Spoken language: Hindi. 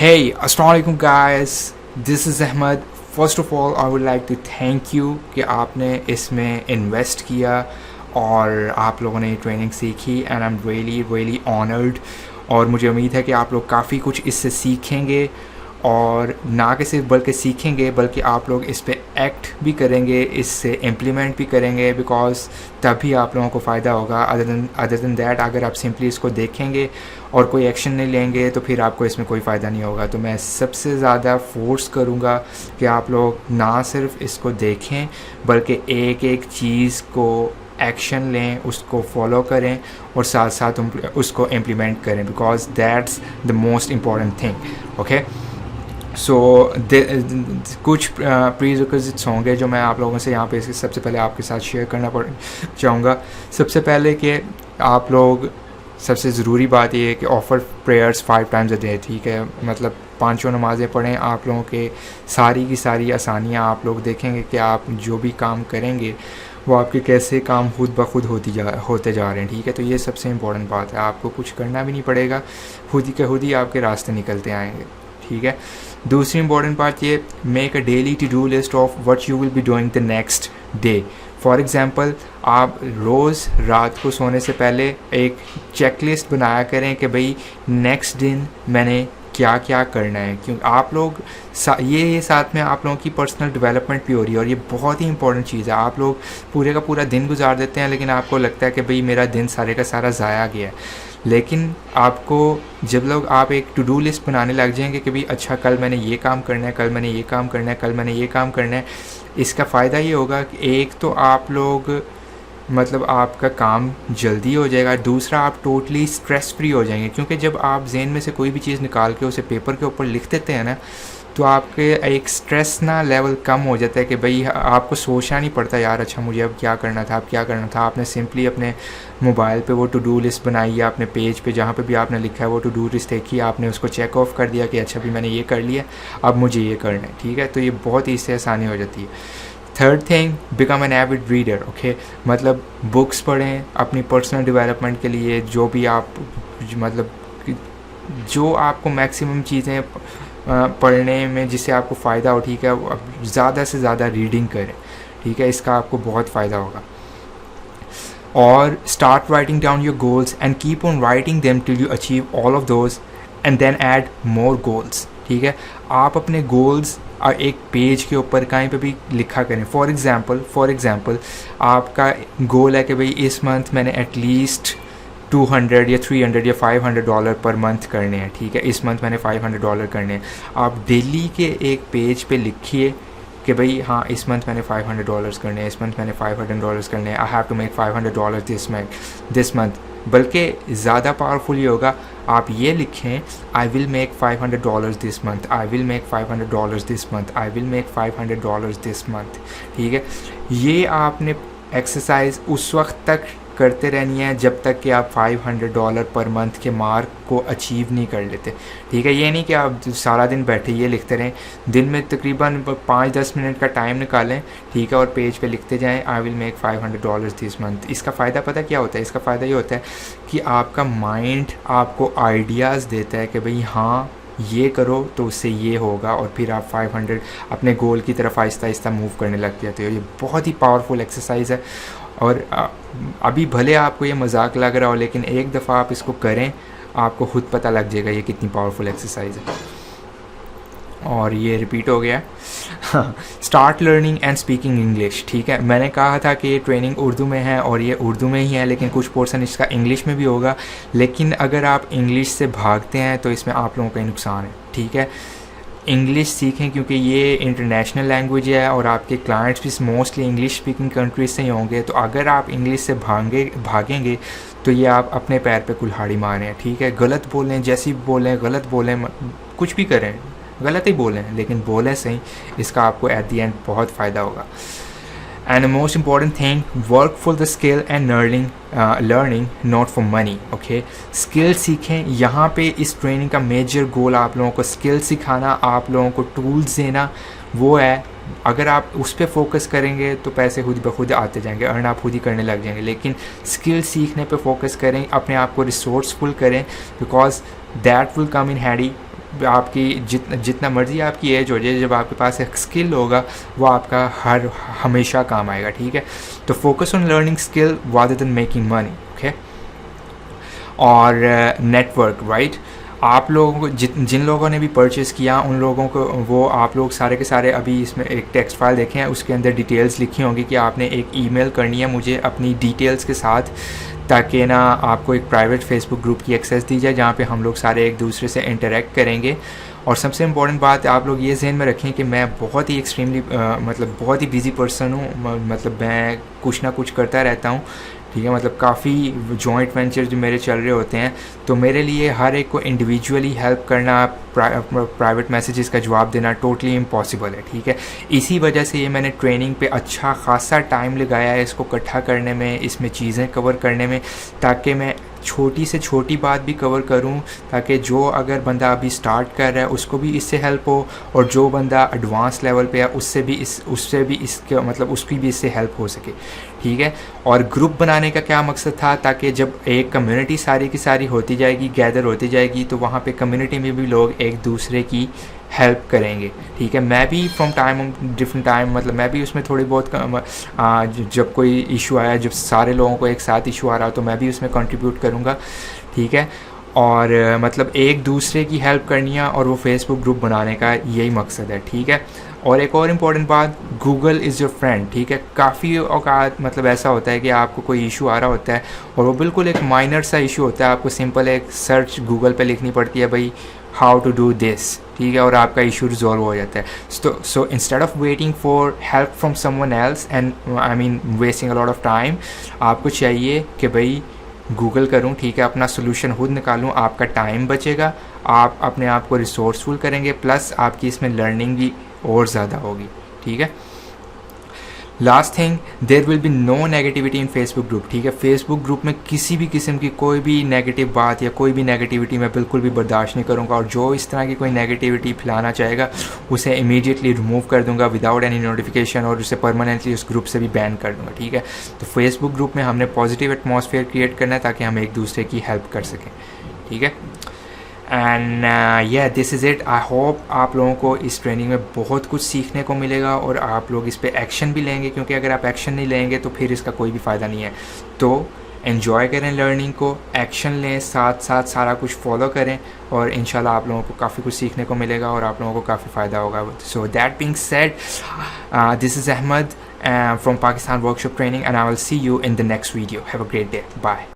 Hey, Assalamualaikum guys. This is Ahmed. First of all, I would like to thank you कि आपने इसमें इन्वेस्ट किया और आप लोगों ने ट्रेनिंग सीखी and I am really honoured. और मुझे उम्मीद है कि आप लोग काफ़ी कुछ इससे सीखेंगे और ना कि सिर्फ बल्कि सीखेंगे बल्कि आप लोग इस पे एक्ट भी करेंगे, इससे इम्प्लीमेंट भी करेंगे, बिकॉज तभी आप लोगों को फ़ायदा होगा। अदर देन दैट अगर आप सिंपली इसको देखेंगे और कोई एक्शन नहीं लेंगे तो फिर आपको इसमें कोई फ़ायदा नहीं होगा। तो मैं सबसे ज़्यादा फोर्स करूँगा कि आप लोग ना सिर्फ इसको देखें बल्कि एक एक चीज़ को एक्शन लें, उसको फॉलो करें और साथ साथ उसको इम्प्लीमेंट करें, because that's the most important thing. Okay, so कुछ प्रीरिक्विजिट्स होंगे जो मैं आप लोगों से यहाँ पे सबसे पहले आपके साथ शेयर करना चाहूँगा। सबसे पहले कि आप लोग, सबसे ज़रूरी बात ये है कि offer prayers 5 times a day, ठीक है, मतलब 5 नमाज़ें पढ़ें। आप लोगों के सारी की सारी आसानियाँ आप लोग देखेंगे कि आप जो भी काम करेंगे वो आपके कैसे काम खुद ब खुद होते जा रहे हैं, ठीक है। तो ये सबसे इम्पॉर्टेंट बात है, आपको कुछ करना भी नहीं पड़ेगा, खुद ही आपके रास्ते निकलते आएंगे, ठीक है। दूसरी इम्पॉर्टेंट बात ये, make a daily to do list of what you will be doing the next day. For example, आप रोज़ रात को सोने से पहले एक चेक लिस्ट बनाया करें कि भाई नेक्स्ट दिन मैंने क्या क्या करना है, क्योंकि आप लोग ये साथ में आप लोगों की पर्सनल डेवलपमेंट भी हो रही है और ये बहुत ही इंपॉर्टेंट चीज़ है। आप लोग पूरे का पूरा दिन गुजार देते हैं लेकिन आपको लगता है कि भाई मेरा दिन सारे का सारा ज़ाया गया है। लेकिन आपको जब लोग आप एक टू डू लिस्ट बनाने लग जाएंगे कि भाई अच्छा कल मैंने ये काम करना है, कल मैंने ये काम करना है, कल मैंने ये काम करना है, इसका फ़ायदा ये होगा कि एक तो आप लोग मतलब आपका काम जल्दी हो जाएगा, दूसरा आप टोटली स्ट्रेस फ्री हो जाएंगे, क्योंकि जब आप जहन में से कोई भी चीज़ निकाल के उसे पेपर के ऊपर लिख देते हैं ना, तो आपके एक स्ट्रेस ना लेवल कम हो जाता है कि भाई आपको सोचना नहीं पड़ता यार अच्छा मुझे अब क्या करना था, अब क्या करना था। आपने सिंपली अपने मोबाइल पे वो टू डू लिस्ट बनाई है, अपने पेज पे जहाँ पे भी आपने लिखा है वो टू डू लिस्ट देखी, आपने उसको चेक ऑफ कर दिया कि अच्छा भी मैंने ये कर लिया, अब मुझे ये करना है, ठीक है। तो ये बहुत ही इससे आसानी हो जाती है। Third thing, become an avid reader. Okay, मतलब बुक्स पढ़ें अपनी पर्सनल डेवलपमेंट के लिए, जो भी आप मतलब जो आपको मैक्सिमम चीज़ें पढ़ने में जिससे आपको फ़ायदा हो, ठीक है, ज़्यादा से ज़्यादा रीडिंग करें, ठीक है, इसका आपको बहुत फ़ायदा होगा। और start writing down your goals and keep on writing them till you achieve all of those and then add more goals, ठीक है। आप अपने गोल्स एक पेज के ऊपर कहीं पे भी लिखा करें। फॉर एग्ज़ाम्पल आपका गोल है कि भाई इस मंथ मैंने एटलीस्ट 200 या 300 या $500 पर मंथ करने हैं, ठीक है, इस मंथ मैंने $500 करने हैं। आप डेली के एक पेज पे लिखिए कि भाई हाँ इस मंथ मैंने $500 करने हैं, इस मंथ मैंने $500 करने हैं, I have to make $500 this month. बल्कि ज़्यादा पावरफुल ये होगा, आप ये लिखें I will make $500 this month, I will make $500 this month, I will make $500 this month, ठीक है। ये आपने एक्सरसाइज उस वक्त तक करते रहनी है जब तक कि आप $500 पर मंथ के मार्क को अचीव नहीं कर लेते, ठीक है। ये नहीं कि आप सारा दिन बैठे ये लिखते रहें, दिन में तकरीबन 5-10 मिनट का टाइम निकालें, ठीक है, और पेज पे लिखते जाएं आई विल मेक $500 दिस मंथ। इसका फ़ायदा पता क्या होता है? इसका फ़ायदा ये होता है कि आपका माइंड आपको आइडियाज़ देता है कि भाई हाँ ये करो तो उससे ये होगा, और फिर आप 500 अपने गोल की तरफ आहिस्ता आहिस्ता मूव करने लग जाते हो। ये बहुत ही पावरफुल एक्सरसाइज है और अभी भले आपको ये मजाक लग रहा हो लेकिन एक दफ़ा आप इसको करें आपको खुद पता लग जाएगा ये कितनी पावरफुल एक्सरसाइज है। और ये रिपीट हो गया। Start learning and speaking English, ठीक है। मैंने कहा था कि ये ट्रेनिंग उर्दू में है और ये उर्दू में ही है, लेकिन कुछ पोर्शन इसका इंग्लिश में भी होगा। लेकिन अगर आप इंग्लिश से भागते हैं तो इसमें आप लोगों का ही नुकसान है, ठीक है। इंग्लिश सीखें क्योंकि ये इंटरनेशनल लैंग्वेज है और आपके क्लाइंट्स भी मोस्टली इंग्लिश स्पीकिंग कंट्रीज से ही होंगे। तो अगर आप इंग्लिश से भागेंगे तो ये आप अपने पैर पे कुल्हाड़ी मारें, ठीक है। गलत बोलें, जैसी बोलें गलत बोलें, कुछ भी करें गलत ही बोलें लेकिन बोलें सही, इसका आपको एट दी एंड बहुत फ़ायदा होगा। And the most important thing, work for the skill and learning not for money. Okay, skill सीखें। यहाँ पे इस ट्रेनिंग का मेजर गोल आप लोगों को स्किल सिखाना, आप लोगों को टूल्स देना, वो है। अगर आप उस पर फोकस करेंगे तो पैसे खुद ब खुद आते जाएंगे, अर्न आप खुद ही करने लग जाएंगे। लेकिन स्किल सीखने पे फोकस करें, अपने आप को रिसोर्सफुल करें, because that will come in handy आपकी जितना मर्ज़ी आपकी एज हो जाए, जब आपके पास एक स्किल होगा वो आपका हमेशा काम आएगा, ठीक है। तो focus on learning skill rather than making money, okay. और नेटवर्क, राइट। आप लोगों को जिन लोगों ने भी परचेज़ किया उन लोगों को वो आप लोग सारे के सारे अभी इसमें एक टेक्स्ट फाइल देखें हैं, उसके अंदर डिटेल्स लिखी होंगी कि आपने एक ईमेल करनी है मुझे अपनी डिटेल्स के साथ, ताकि ना आपको एक प्राइवेट फेसबुक ग्रुप की एक्सेस दी जाए जहाँ पे हम लोग सारे एक दूसरे से इंटरेक्ट करेंगे। और सबसे इम्पॉर्टेंट बात आप लोग ये जहन में रखें कि मैं बहुत ही एक्सट्रीमली मतलब बहुत ही बिजी पर्सन हूँ, मतलब मैं कुछ ना कुछ करता रहता हूँ, ठीक है। मतलब काफ़ी जॉइंट वेंचर जो मेरे चल रहे होते हैं, तो मेरे लिए हर एक को इंडिविजुअली हेल्प करना, प्राइवेट मैसेजेस का जवाब देना टोटली इम्पॉसिबल है, ठीक है। इसी वजह से ये मैंने ट्रेनिंग पे अच्छा खासा टाइम लगाया है इसको इकट्ठा करने में, इसमें चीज़ें कवर करने में, ताकि मैं छोटी से छोटी बात भी कवर करूं, ताकि जो अगर बंदा अभी स्टार्ट कर रहा है उसको भी इससे हेल्प हो, और जो बंदा एडवांस लेवल पे है उससे भी इसके मतलब उसकी भी इससे हेल्प हो सके, ठीक है। और ग्रुप बनाने का क्या मकसद था, ताकि जब एक कम्युनिटी सारी की सारी होती जाएगी, गैदर होती जाएगी, तो वहाँ पे कम्युनिटी में भी लोग एक दूसरे की हेल्प करेंगे, ठीक है। मैं भी फ्रॉम टाइम डिफरेंट टाइम मतलब मैं भी उसमें थोड़ी बहुत जब कोई इशू आया, जब सारे लोगों को एक साथ इशू आ रहा तो मैं भी उसमें कंट्रीब्यूट करूँगा, ठीक है। और मतलब एक दूसरे की हेल्प करनी है, और वो फेसबुक ग्रुप बनाने का यही मकसद है, ठीक है। और एक और इम्पॉर्टेंट बात, गूगल इज़ योर फ्रेंड, ठीक है। काफ़ी औकात मतलब ऐसा होता है कि आपको कोई इशू आ रहा होता है और वो बिल्कुल एक माइनर सा इशू होता है, आपको सिंपल एक सर्च गूगल पे लिखनी पड़ती है भाई हाउ टू डू दिस, ठीक है, और आपका इशू रिजॉल्व हो जाता है। So instead of waiting for help from someone else and I mean wasting a lot of time, आपको चाहिए कि भाई गूगल करूं, ठीक है, अपना सोल्यूशन खुद निकालूं, आपका टाइम बचेगा, आप अपने आप को रिसोर्सफुल करेंगे, प्लस आपकी इसमें लर्निंग भी और ज़्यादा होगी, ठीक है। Last thing, there will be no negativity in Facebook group, ठीक है। फेसबुक ग्रुप में किसी भी किस्म की कोई भी नेगेटिव बात या कोई भी नेगेटिविटी मैं बिल्कुल भी बर्दाश्त नहीं करूँगा, और जो इस तरह की कोई नेगेटिविटी फैलाना चाहेगा उसे इमीडिएटली रिमूव कर दूंगा विदाउट एनी नोटिफिकेशन, और उसे परमानेंटली उस ग्रुप से भी बैन कर दूंगा, ठीक है। तो फेसबुक ग्रुप में हमने पॉजिटिव एटमॉस्फेयर क्रिएट करना है ताकि हम एक दूसरे की हेल्प कर सकें, ठीक है। एंड या this is it. I hope आप लोगों को इस ट्रेनिंग में बहुत कुछ सीखने को मिलेगा और आप लोग इस पर एक्शन भी लेंगे, क्योंकि अगर आप एक्शन नहीं लेंगे तो फिर इसका कोई भी फ़ायदा नहीं है। तो एन्जॉय करें लर्निंग को, एक्शन लें, साथ साथ सारा कुछ फॉलो करें, और इंशाल्लाह आप लोगों को काफ़ी कुछ सीखने को मिलेगा और आप लोगों को काफ़ी फ़ायदा होगा। So that being said, this is Ahmad from Pakistan workshop training, and I will see you in the next video. Have a great day, bye.